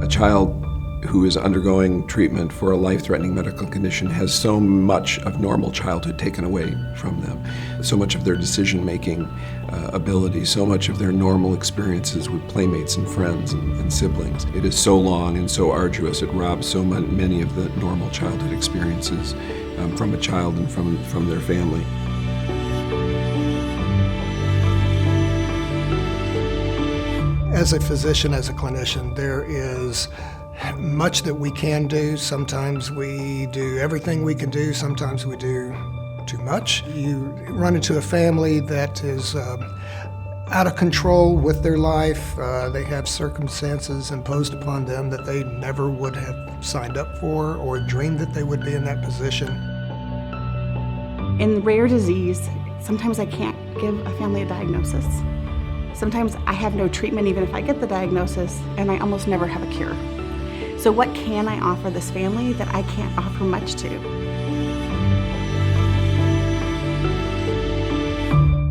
A child who is undergoing treatment for a life-threatening medical condition has so much of normal childhood taken away from them, so much of their decision-making ability, so much of their normal experiences with playmates and friends and siblings. It is so long and so arduous, it robs so many of the normal childhood experiences from a child and from their family. As a physician, as a clinician, there is much that we can do. Sometimes we do everything we can do, sometimes we do too much. You run into a family that is out of control with their life. They have circumstances imposed upon them that they never would have signed up for or dreamed that they would be in that position. In rare disease, sometimes I can't give a family a diagnosis. Sometimes I have no treatment even if I get the diagnosis, and I almost never have a cure. So what can I offer this family that I can't offer much to?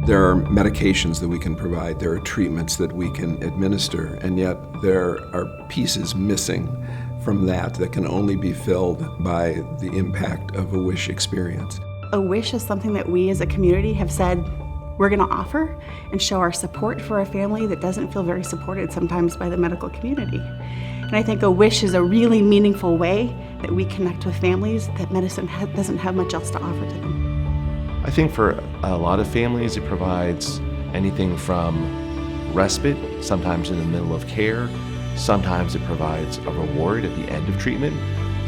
There are medications that we can provide, there are treatments that we can administer, and yet there are pieces missing from that can only be filled by the impact of a WISH experience. A WISH is something that we as a community have said we're going to offer and show our support for a family that doesn't feel very supported sometimes by the medical community. And I think a WISH is a really meaningful way that we connect with families that medicine doesn't have much else to offer to them. I think for a lot of families it provides anything from respite, sometimes in the middle of care, sometimes it provides a reward at the end of treatment,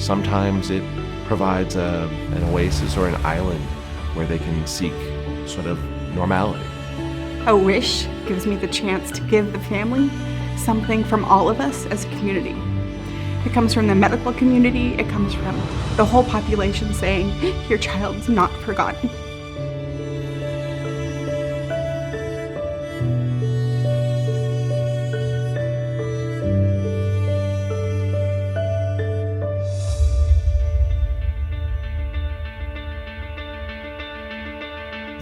sometimes it provides an oasis or an island where they can seek sort of normality. A WISH gives me the chance to give the family something from all of us as a community. It comes from the medical community, it comes from the whole population saying, your child's not forgotten.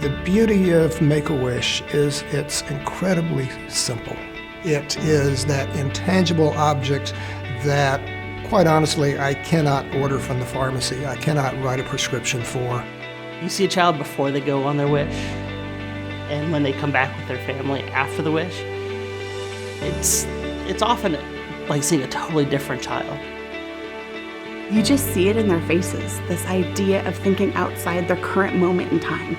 The beauty of Make-A-Wish is it's incredibly simple. It is that intangible object that, quite honestly, I cannot order from the pharmacy. I cannot write a prescription for. You see a child before they go on their wish, and when they come back with their family after the wish, it's often like seeing a totally different child. You just see it in their faces, this idea of thinking outside their current moment in time.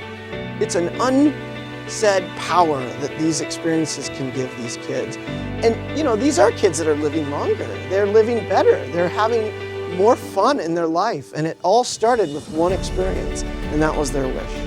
It's an unsaid power that these experiences can give these kids. And you know, these are kids that are living longer. They're living better. They're having more fun in their life. And it all started with one experience, and that was their wish.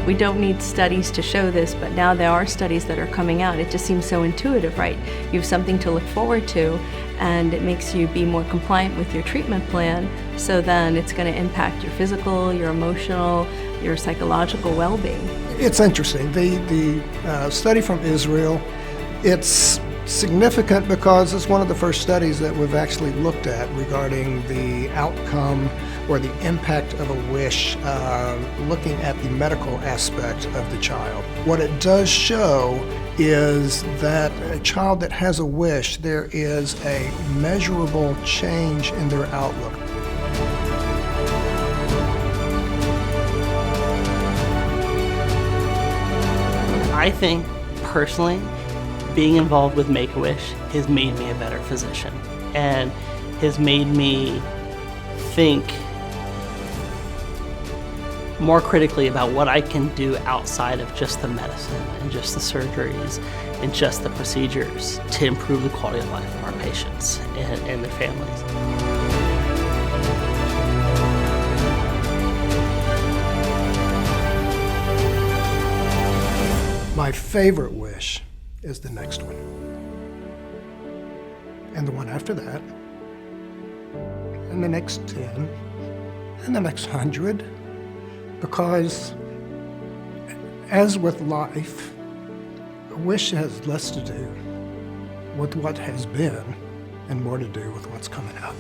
We don't need studies to show this, but now there are studies that are coming out. It just seems so intuitive, right? You have something to look forward to, and it makes you be more compliant with your treatment plan, so then it's going to impact your physical, your emotional, your psychological well-being. It's interesting. The study from Israel, it's significant because it's one of the first studies that we've actually looked at regarding the outcome or the impact of a wish, looking at the medical aspect of the child. What it does show is that a child that has a wish, there is a measurable change in their outlook. I think, personally, being involved with Make-A-Wish has made me a better physician and has made me think more critically about what I can do outside of just the medicine and just the surgeries and just the procedures to improve the quality of life of our patients and their families. My favorite wish is the next one, and the one after that, and the next 10, and the next 100, because as with life, a wish has less to do with what has been and more to do with what's coming up.